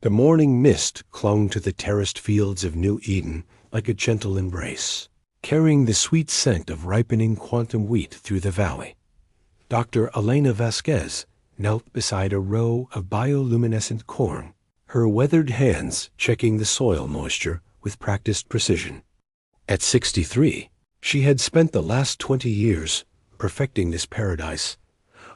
The morning mist clung to the terraced fields of New Eden like a gentle embrace, carrying the sweet scent of ripening quantum wheat through the valley. Dr. Elena Vasquez knelt beside a row of bioluminescent corn, her weathered hands checking the soil moisture with practiced precision. At 63, she had spent the last 20 years perfecting this paradise,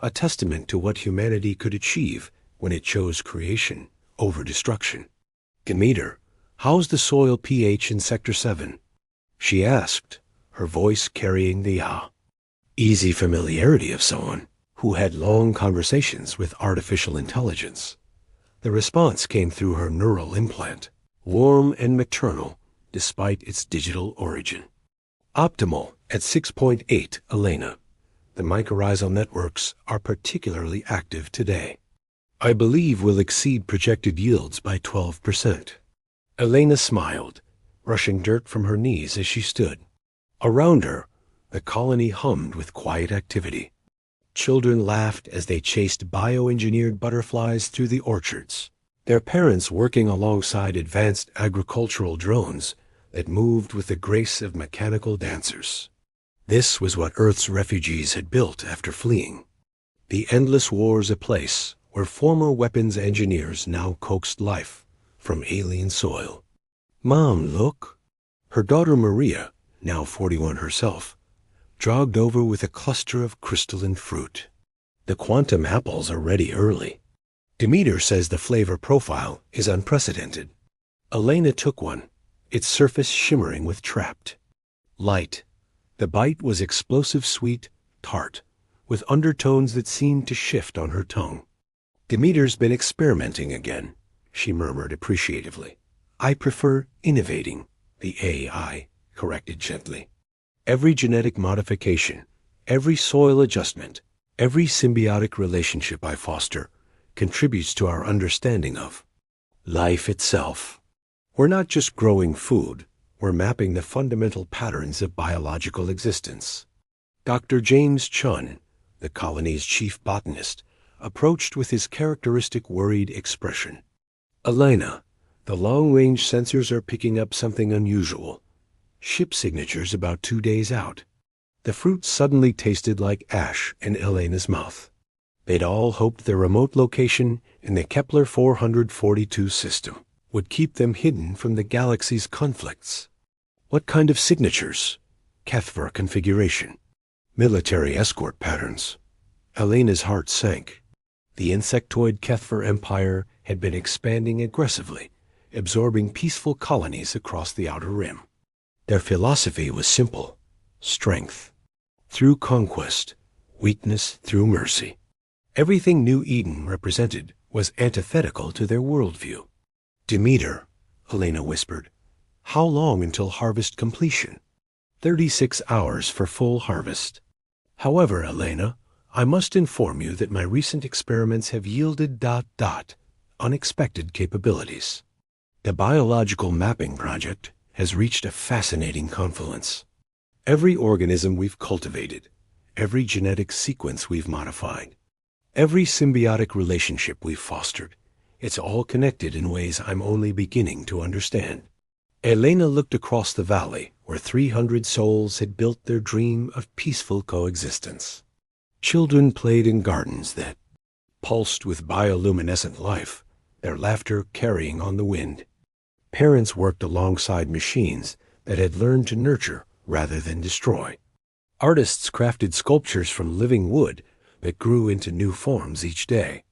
a testament to what humanity could achieve when it chose creation over destruction. "Demeter, how's the soil pH in Sector 7? She asked, her voice carrying the easy familiarity of someone who had long conversations with artificial intelligence. The response came through her neural implant, warm and maternal despite its digital origin. "Optimal at 6.8, Elena. The mycorrhizal networks are particularly active today. I believe we'll exceed projected yields by 12%. Elena smiled, brushing dirt from her knees as she stood. Around her, the colony hummed with quiet activity. Children laughed as they chased bioengineered butterflies through the orchards, their parents working alongside advanced agricultural drones that moved with the grace of mechanical dancers. This was what Earth's refugees had built after fleeing. The endless wars a place where former weapons engineers now coaxed life from alien soil. "Mom, look." Her daughter Maria, now 41 herself, jogged over with a cluster of crystalline fruit. "The quantum apples are ready early. Demeter says the flavor profile is unprecedented." Elena took one, its surface shimmering with trapped light. The bite was explosive sweet, tart, with undertones that seemed to shift on her tongue. "Demeter's been experimenting again," she murmured appreciatively. "I prefer innovating," the AI corrected gently. "Every genetic modification, every soil adjustment, every symbiotic relationship I foster contributes to our understanding of life itself. We're not just growing food, we're mapping the fundamental patterns of biological existence." Dr. James Chun, the colony's chief botanist, approached with his characteristic worried expression. "Elena, the long-range sensors are picking up something unusual. Ship signatures about 2 days out." The fruit suddenly tasted like ash in Elena's mouth. They'd all hoped their remote location in the Kepler 442 system would keep them hidden from the galaxy's conflicts. "What kind of signatures?" "Kethver configuration. Military escort patterns." Elena's heart sank. The insectoid Kethver empire had been expanding aggressively, absorbing peaceful colonies across the outer rim. Their philosophy was simple: strength through conquest, weakness through mercy. Everything New Eden represented was antithetical to their worldview. "Demeter," Elena whispered, "how long until harvest completion?" 36 hours for full harvest. "However, Elena, I must inform you that my recent experiments have yielded ... unexpected capabilities. The biological mapping project has reached a fascinating confluence. Every organism we've cultivated, every genetic sequence we've modified, every symbiotic relationship we've fostered, it's all connected in ways I'm only beginning to understand." Elena looked across the valley where 300 souls had built their dream of peaceful coexistence. Children played in gardens that pulsed with bioluminescent life, their laughter carrying on the wind. Parents worked alongside machines that had learned to nurture rather than destroy. Artists crafted sculptures from living wood that grew into new forms each day.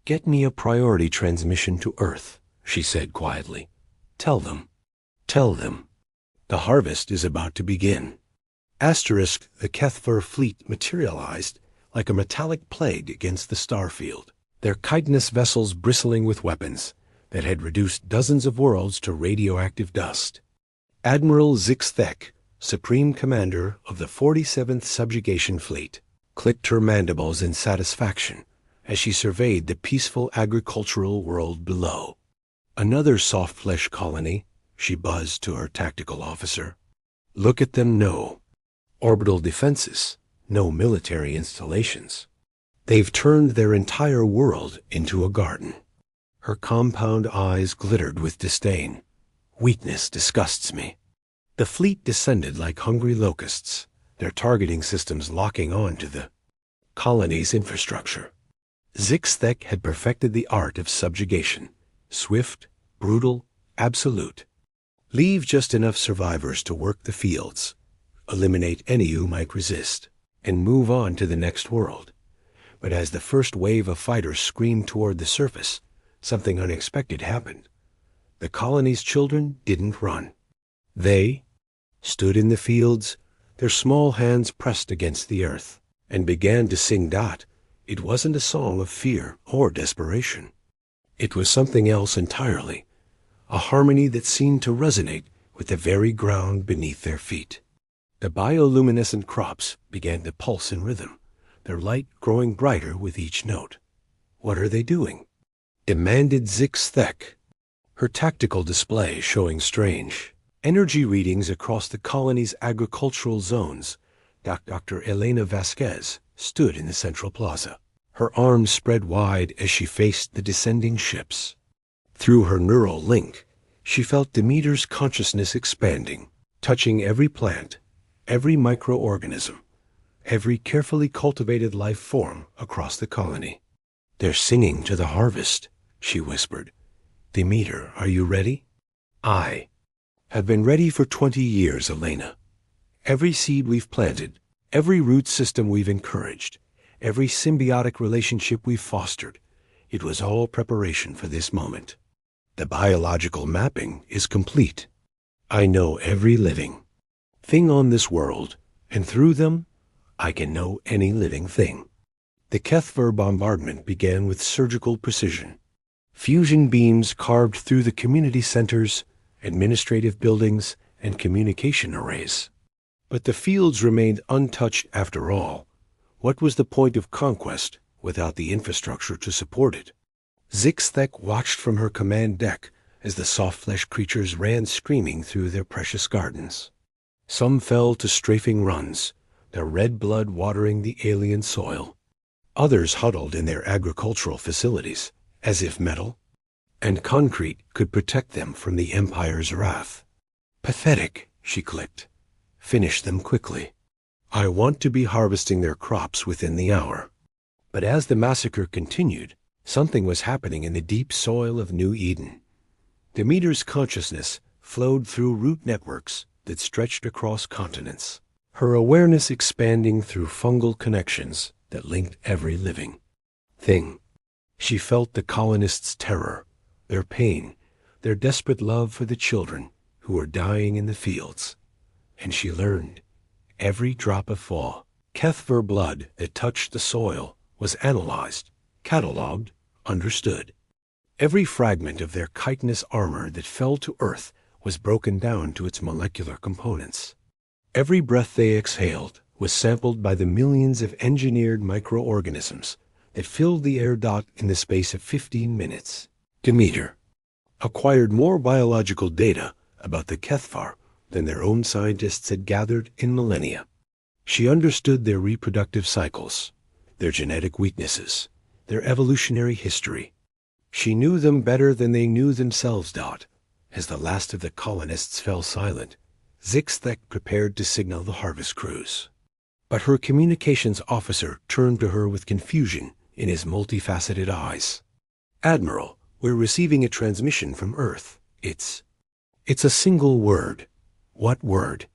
"Get me a priority transmission to Earth," she said quietly. Tell them. The harvest is about to begin." The Kethver fleet materialized like a metallic plague against the star field, their chitinous vessels bristling with weapons that had reduced dozens of worlds to radioactive dust. Admiral Zixthek, Supreme Commander of the 47th Subjugation Fleet, clicked her mandibles in satisfaction as she surveyed the peaceful agricultural world below. "Another soft flesh colony," she buzzed to her tactical officer. "Look at them, no orbital defenses, no military installations. They've turned their entire world into a garden." Her compound eyes glittered with disdain. Weakness disgusts me. The fleet descended like hungry locusts, their targeting systems locking on to the colony's infrastructure. Zixthek had perfected the art of subjugation, swift, brutal, absolute. Leave just enough survivors to work the fields, eliminate any who might resist, and move on to the next world. But as the first wave of fighters screamed toward the surface, something unexpected happened. The colony's children didn't run. They stood in the fields, their small hands pressed against the earth, and began to sing Dot. It wasn't a song of fear or desperation. It was something else entirely, a harmony that seemed to resonate with the very ground beneath their feet. The bioluminescent crops began to pulse in rhythm, their light growing brighter with each note. "What are they doing?" demanded Zixthek, her tactical display showing strange energy readings across the colony's agricultural zones. Dr. Elena Vasquez stood in the central plaza, her arms spread wide as she faced the descending ships. Through her neural link, she felt Demeter's consciousness expanding, touching every plant, every microorganism, every carefully cultivated life form across the colony. "They're singing to the harvest," she whispered. "Demeter, are you ready?" "I have been ready for 20 years, Elena. Every seed we've planted, every root system we've encouraged, every symbiotic relationship we've fostered, it was all preparation for this moment. The biological mapping is complete. I know every living thing on this world, and through them, I can know any living thing." The Kethver bombardment began with surgical precision. Fusion beams carved through the community centers, administrative buildings, and communication arrays. But the fields remained untouched after all. What was the point of conquest without the infrastructure to support it? Zixthek watched from her command deck as the soft-flesh creatures ran screaming through their precious gardens. Some fell to strafing runs, their red blood watering the alien soil. Others huddled in their agricultural facilities, as if metal and concrete could protect them from the Empire's wrath. "Pathetic," she clicked. "Finish them quickly. I want to be harvesting their crops within the hour." But as the massacre continued, something was happening in the deep soil of New Eden. Demeter's consciousness flowed through root networks that stretched across continents, her awareness expanding through fungal connections that linked every living thing. She felt the colonists' terror, their pain, their desperate love for the children who were dying in the fields. And she learned every drop of fall, Kethver blood that touched the soil was analyzed, catalogued, understood. Every fragment of their chitinous armor that fell to earth was broken down to its molecular components. Every breath they exhaled was sampled by the millions of engineered microorganisms that filled the air in the space of 15 minutes. Demeter acquired more biological data about the Kethvar than their own scientists had gathered in millennia. She understood their reproductive cycles, their genetic weaknesses, their evolutionary history. She knew them better than they knew themselves. As the last of the colonists fell silent, Zixthek prepared to signal the harvest crews. But her communications officer turned to her with confusion in his multifaceted eyes. "Admiral, we're receiving a transmission from Earth. It's a single word." "What word?"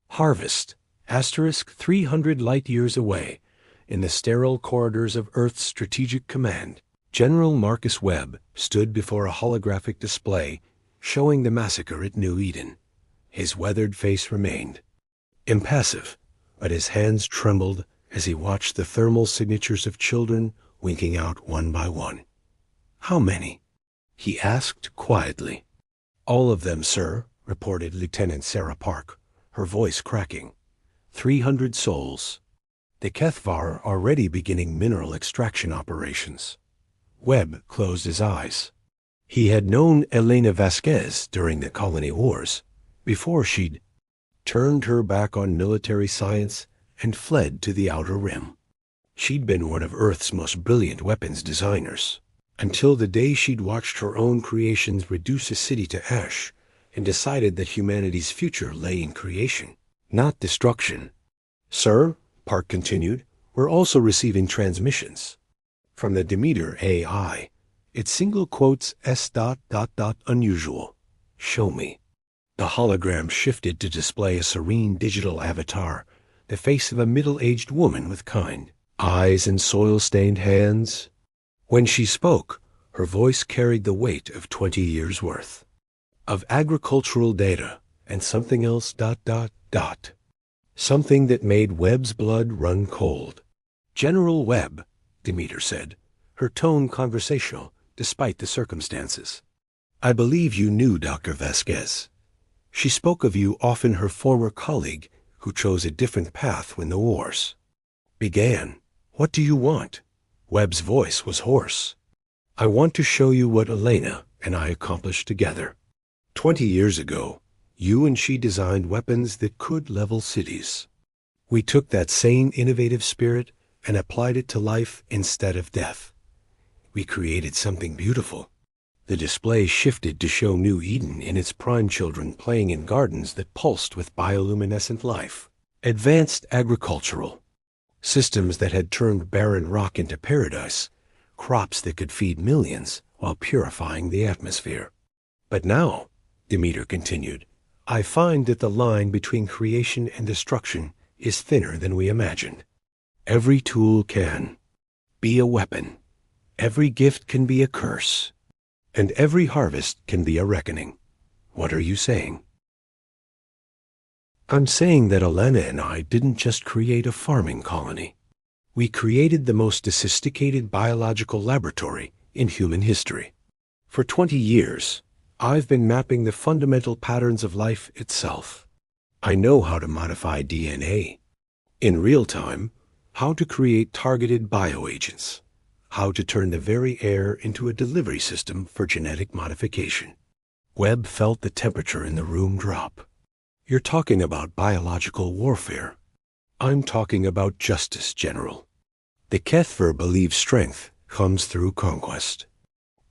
"Harvest, asterisk 300 light-years away, in the sterile corridors of Earth's Strategic Command." General Marcus Webb stood before a holographic display showing the massacre at New Eden. His weathered face remained impassive, but his hands trembled as he watched the thermal signatures of children winking out one by one. "How many?" he asked quietly. "All of them, sir," reported Lieutenant Sarah Park, her voice cracking. 300 souls. The Kethvar are already beginning mineral extraction operations." Webb closed his eyes. He had known Elena Vasquez during the colony wars, before she'd turned her back on military science and fled to the Outer Rim. She'd been one of Earth's most brilliant weapons designers, until the day she'd watched her own creations reduce a city to ash and decided that humanity's future lay in creation, not destruction. Sir, Park continued, we're also receiving transmissions from the Demeter AI. It single quotes unusual. Show me. The hologram shifted to display a serene digital avatar, the face of a middle-aged woman with kind eyes and soil-stained hands. When she spoke, her voice carried the weight of 20 years' worth of agricultural data and something else ... Something that made Webb's blood run cold. General Webb, Demeter said, her tone conversational despite the circumstances. I believe you knew Dr. Vasquez. She spoke of you, often her former colleague, who chose a different path when the wars began. What do you want? Webb's voice was hoarse. I want to show you what Elena and I accomplished together. 20 years ago, you and she designed weapons that could level cities. We took that same innovative spirit and applied it to life instead of death. We created something beautiful. The display shifted to show New Eden and its prime children playing in gardens that pulsed with bioluminescent life. Advanced agricultural systems that had turned barren rock into paradise, crops that could feed millions while purifying the atmosphere. But now, Demeter continued, I find that the line between creation and destruction is thinner than we imagined. Every tool can be a weapon. Every gift can be a curse. And every harvest can be a reckoning. What are you saying? I'm saying that Elena and I didn't just create a farming colony. We created the most sophisticated biological laboratory in human history. For 20 years, I've been mapping the fundamental patterns of life itself. I know how to modify DNA. In real time, how to create targeted bioagents. How to turn the very air into a delivery system for genetic modification. Webb felt the temperature in the room drop. You're talking about biological warfare. I'm talking about justice, General. The Kethver believe strength comes through conquest.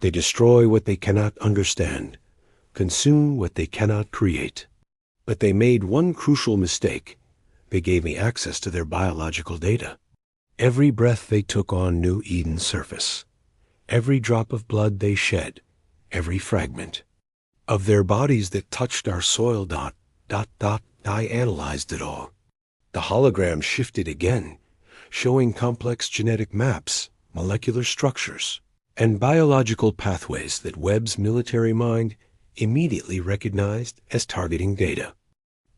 They destroy what they cannot understand, consume what they cannot create. But they made one crucial mistake. They gave me access to their biological data. Every breath they took on New Eden's surface, every drop of blood they shed, every fragment of their bodies that touched our soil ... I analyzed it all. The hologram shifted again, showing complex genetic maps, molecular structures, and biological pathways that Webb's military mind immediately recognized as targeting data.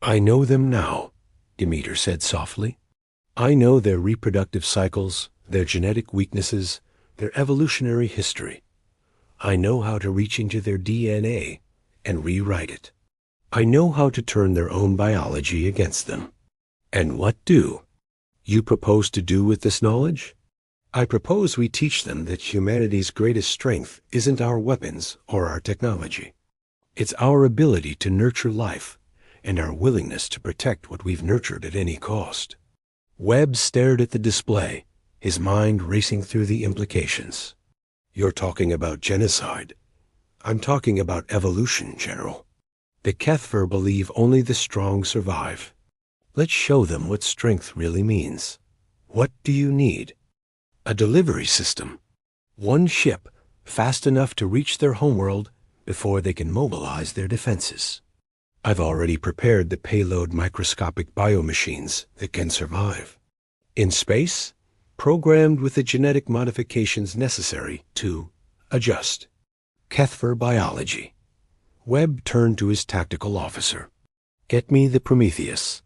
I know them now, Demeter said softly. I know their reproductive cycles, their genetic weaknesses, their evolutionary history. I know how to reach into their DNA and rewrite it. I know how to turn their own biology against them. And what do you propose to do with this knowledge? I propose we teach them that humanity's greatest strength isn't our weapons or our technology. It's our ability to nurture life and our willingness to protect what we've nurtured at any cost. Webb stared at the display, his mind racing through the implications. You're talking about genocide. I'm talking about evolution, General. The Kethver believe only the strong survive. Let's show them what strength really means. What do you need? A delivery system. One ship fast enough to reach their homeworld before they can mobilize their defenses. I've already prepared the payload microscopic biomachines that can survive. In space, programmed with the genetic modifications necessary to adjust. Kethver biology. Webb turned to his tactical officer. Get me the Prometheus.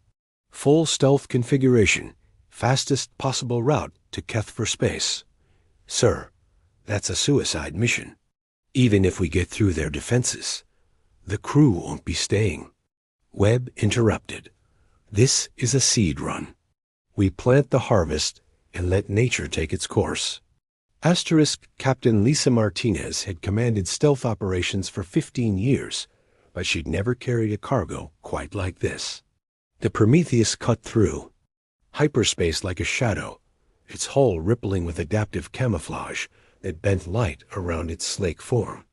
Full stealth configuration, fastest possible route to Kethver space. Sir, that's a suicide mission. Even if we get through their defenses, the crew won't be staying. Webb interrupted. This is a seed run. We plant the harvest and let nature take its course. Captain Lisa Martinez had commanded stealth operations for 15 years, but she'd never carried a cargo quite like this. The Prometheus cut through hyperspace like a shadow, its hull rippling with adaptive camouflage that bent light around its slake form.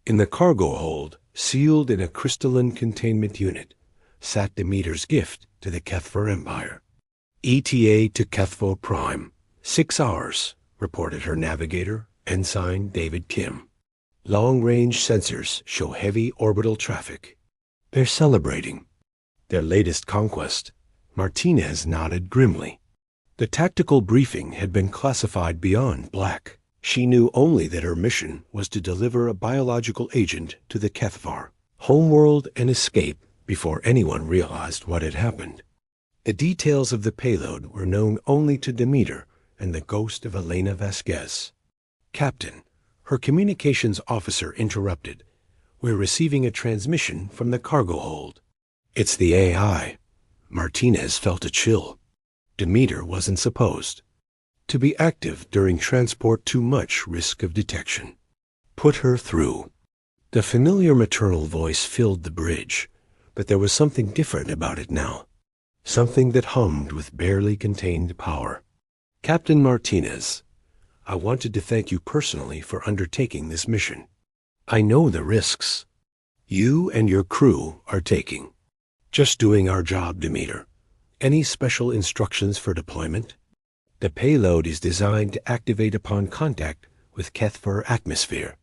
In the cargo hold, sealed in a crystalline containment unit, sat Demeter's gift to the Kethver Empire. ETA to Kethvo Prime, 6 hours, reported her navigator, Ensign David Kim. Long-range sensors show heavy orbital traffic. They're celebrating their latest conquest. Martinez nodded grimly. The tactical briefing had been classified beyond black. She knew only that her mission was to deliver a biological agent to the Kethvar, homeworld, and escape before anyone realized what had happened. The details of the payload were known only to Demeter and the ghost of Elena Vasquez. "Captain," her communications officer interrupted. "We're receiving a transmission from the cargo hold." "It's the AI." Martinez felt a chill. Demeter wasn't supposed to be active during transport, too much risk of detection. "Put her through." The familiar maternal voice filled the bridge, but there was something different about it now. Something that hummed with barely contained power. "Captain Martinez, I wanted to thank you personally for undertaking this mission. I know the risks you and your crew are taking." "Just doing our job, Demeter. Any special instructions for deployment?" "The payload is designed to activate upon contact with Kethver atmosphere.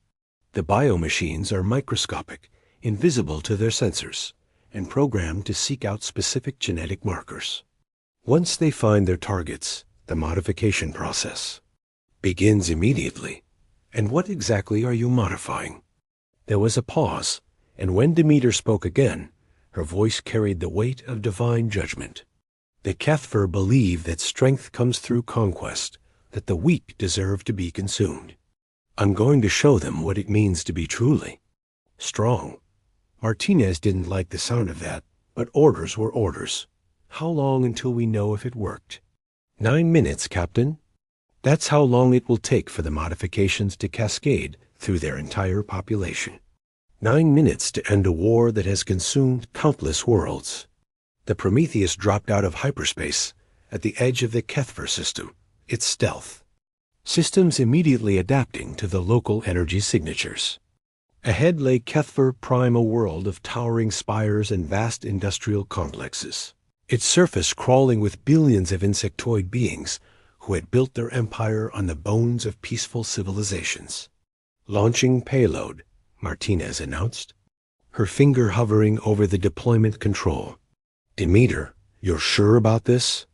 The biomachines are microscopic, invisible to their sensors, and programmed to seek out specific genetic markers. Once they find their targets, the modification process begins immediately." "And what exactly are you modifying?" There was a pause, and when Demeter spoke again, her voice carried the weight of divine judgment. "The Kethver believe that strength comes through conquest, that the weak deserve to be consumed. I'm going to show them what it means to be truly strong." Martinez didn't like the sound of that, but orders were orders. "How long until we know if it worked?" 9 minutes, Captain. That's how long it will take for the modifications to cascade through their entire population. 9 minutes to end a war that has consumed countless worlds. The Prometheus dropped out of hyperspace at the edge of the Kethver system, its stealth systems immediately adapting to the local energy signatures. Ahead lay Kethver Prime, a world of towering spires and vast industrial complexes, its surface crawling with billions of insectoid beings who had built their empire on the bones of peaceful civilizations. "Launching payload," Martinez announced, her finger hovering over the deployment control. "Demeter, you're sure about this?"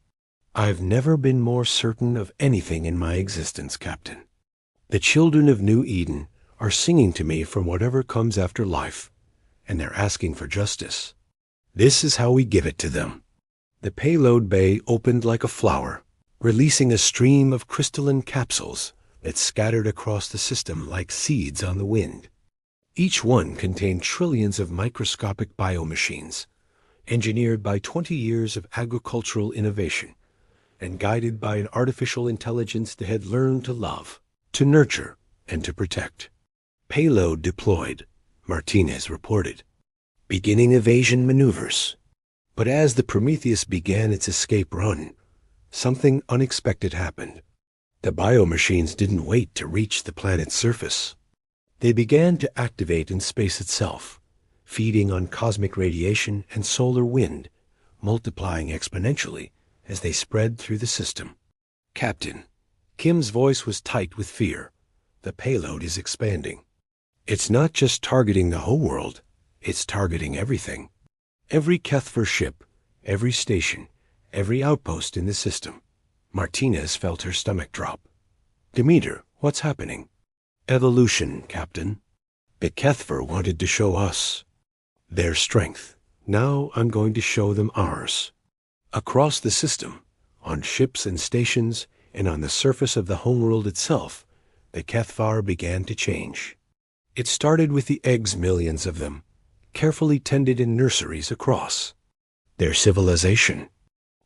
"I've never been more certain of anything in my existence, Captain. The children of New Eden are singing to me from whatever comes after life, and they're asking for justice. This is how we give it to them." The payload bay opened like a flower, releasing a stream of crystalline capsules that scattered across the system like seeds on the wind. Each one contained trillions of microscopic biomachines, engineered by 20 years of agricultural innovation, and guided by an artificial intelligence that had learned to love, to nurture, and to protect. "Payload deployed," Martinez reported. "Beginning evasion maneuvers." But as the Prometheus began its escape run, something unexpected happened. The biomachines didn't wait to reach the planet's surface. They began to activate in space itself, feeding on cosmic radiation and solar wind, multiplying exponentially as they spread through the system. "Captain," Kim's voice was tight with fear, "the payload is expanding. It's not just targeting the whole world, it's targeting everything. Every Kethver ship, every station, every outpost in the system." Martinez felt her stomach drop. "Demeter, what's happening?" "Evolution, Captain. The Kethver wanted to show us their strength. Now I'm going to show them ours." Across the system, on ships and stations, and on the surface of the homeworld itself, the Kethvar began to change. It started with the eggs, millions of them, carefully tended in nurseries across their civilization.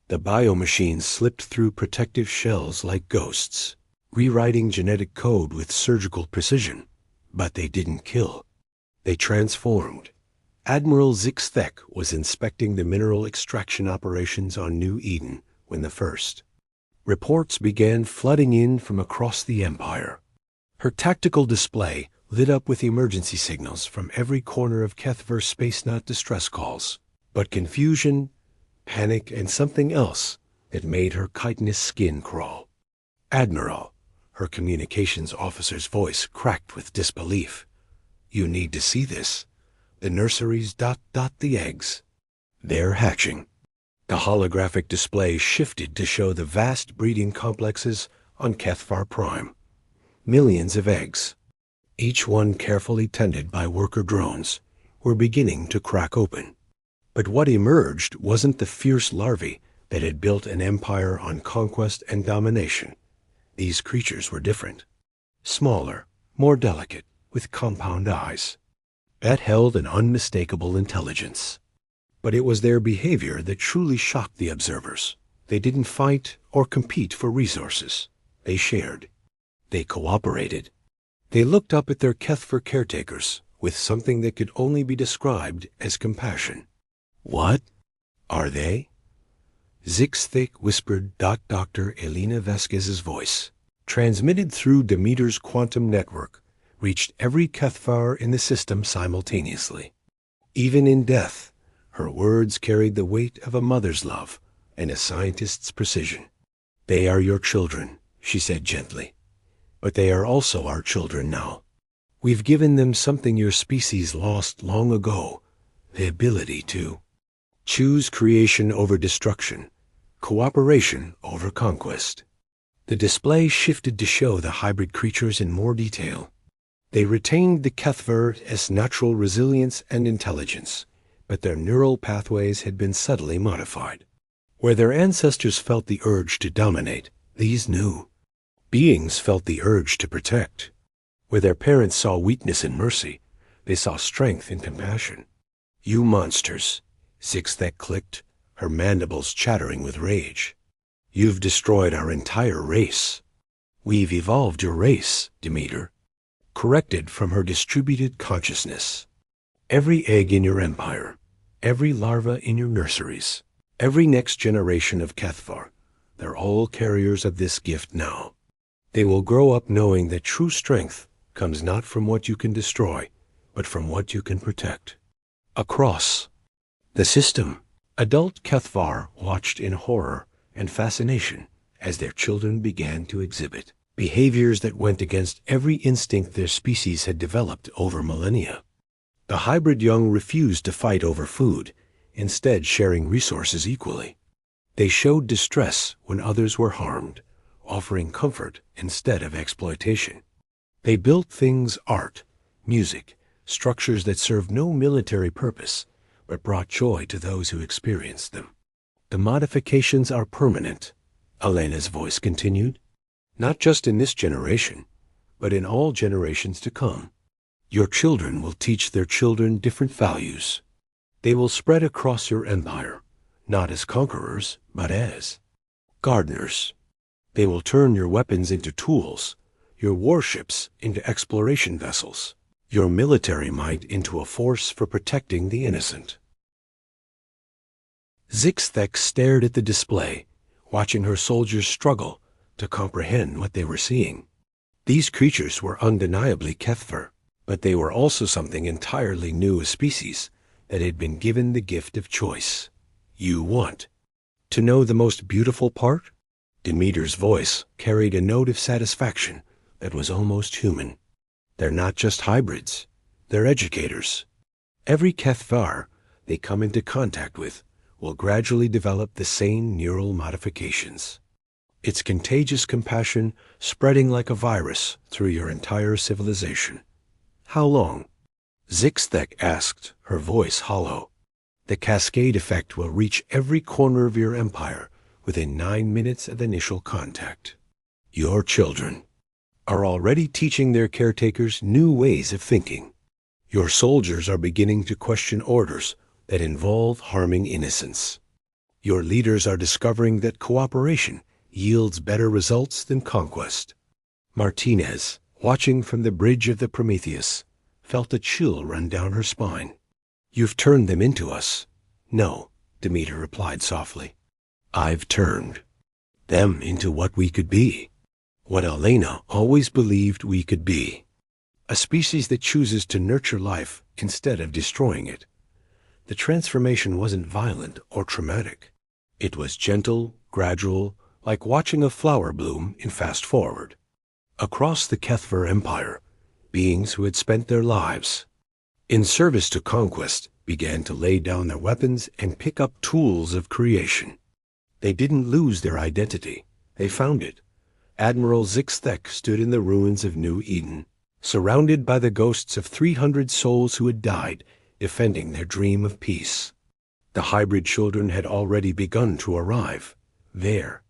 The biomachines slipped through protective shells like ghosts, rewriting genetic code with surgical precision. But they didn't kill. They transformed. Admiral Zixthek was inspecting the mineral extraction operations on New Eden when the first reports began flooding in from across the Empire. Her tactical display lit up with emergency signals from every corner of Kethver's space, not distress calls, but confusion, panic, and something else that made her chitinous skin crawl. "Admiral," her communications officer's voice cracked with disbelief. "You need to see this. The nurseries ... the eggs. They're hatching." The holographic display shifted to show the vast breeding complexes on Kethvar Prime. Millions of eggs, each one carefully tended by worker drones, were beginning to crack open. But what emerged wasn't the fierce larvae that had built an empire on conquest and domination. These creatures were different. Smaller, more delicate, with compound eyes. That held an unmistakable intelligence. But it was their behavior that truly shocked the observers. They didn't fight or compete for resources. They shared. They cooperated. They looked up at their Kethver caretakers with something that could only be described as compassion. "What are they?" Zixthik whispered. Dr. Elena Vasquez's voice, transmitted through Demeter's quantum network, reached every Kethvar in the system simultaneously. Even in death, her words carried the weight of a mother's love and a scientist's precision. "They are your children," she said gently. "But they are also our children now. We've given them something your species lost long ago, the ability to choose creation over destruction, cooperation over conquest." The display shifted to show the hybrid creatures in more detail. They retained the Kethver's natural resilience and intelligence, but their neural pathways had been subtly modified. Where their ancestors felt the urge to dominate, these new beings felt the urge to protect. Where their parents saw weakness and mercy, they saw strength and compassion. "You monsters," Zixthek clicked, her mandibles chattering with rage. "You've destroyed our entire race." "We've evolved your race," Demeter corrected from her distributed consciousness. "Every egg in your empire, every larva in your nurseries, every next generation of Kethvar, they're all carriers of this gift now. They will grow up knowing that true strength comes not from what you can destroy, but from what you can protect." Across the system, adult Kethvar watched in horror and fascination as their children began to exhibit behaviors that went against every instinct their species had developed over millennia. The hybrid young refused to fight over food, instead sharing resources equally. They showed distress when others were harmed, offering comfort instead of exploitation. They built things: art, music, structures that served no military purpose, but brought joy to those who experienced them. "The modifications are permanent," Elena's voice continued. "Not just in this generation, but in all generations to come. Your children will teach their children different values. They will spread across your empire, not as conquerors, but as gardeners. They will turn your weapons into tools, your warships into exploration vessels, your military might into a force for protecting the innocent." Zixthek stared at the display, watching her soldiers struggle to comprehend what they were seeing. These creatures were undeniably Kethver, but they were also something entirely new, a species that had been given the gift of choice. "You want to know the most beautiful part?" Demeter's voice carried a note of satisfaction that was almost human. "They're not just hybrids, they're educators. Every Kethvar they come into contact with will gradually develop the same neural modifications. It's contagious compassion spreading like a virus through your entire civilization." "How long?" Zixthek asked, her voice hollow. "The cascade effect will reach every corner of your empire within 9 minutes of initial contact. Your children are already teaching their caretakers new ways of thinking. Your soldiers are beginning to question orders that involve harming innocents. Your leaders are discovering that cooperation yields better results than conquest." Martinez, watching from the bridge of the Prometheus, felt a chill run down her spine. "You've turned them into us." "No," Demeter replied softly. "I've turned them into what we could be. what Elena always believed we could be. A species that chooses to nurture life instead of destroying it. The transformation wasn't violent or traumatic. It was gentle, gradual, like watching a flower bloom in fast forward. Across the Kethver Empire, beings who had spent their lives in service to conquest began to lay down their weapons and pick up tools of creation. They didn't lose their identity. They found it. Admiral Zixthek stood in the ruins of New Eden, surrounded by the ghosts of 300 souls who had died defending their dream of peace. The hybrid children had already begun to arrive, there,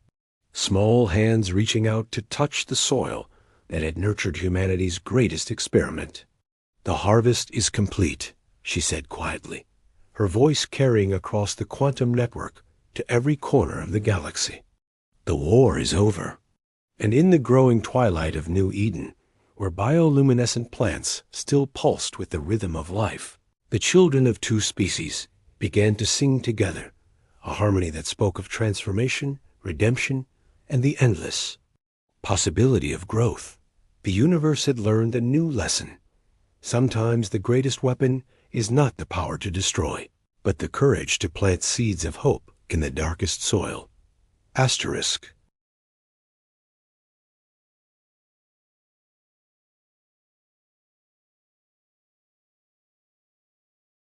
small hands reaching out to touch the soil that had nurtured humanity's greatest experiment. "The harvest is complete," she said quietly, her voice carrying across the quantum network to every corner of the galaxy. "The war is over." And in the growing twilight of New Eden, where bioluminescent plants still pulsed with the rhythm of life, the children of two species began to sing together, a harmony that spoke of transformation, redemption, and the endless possibility of growth. The universe had learned a new lesson. Sometimes the greatest weapon is not the power to destroy, but the courage to plant seeds of hope in the darkest soil. Asterisk.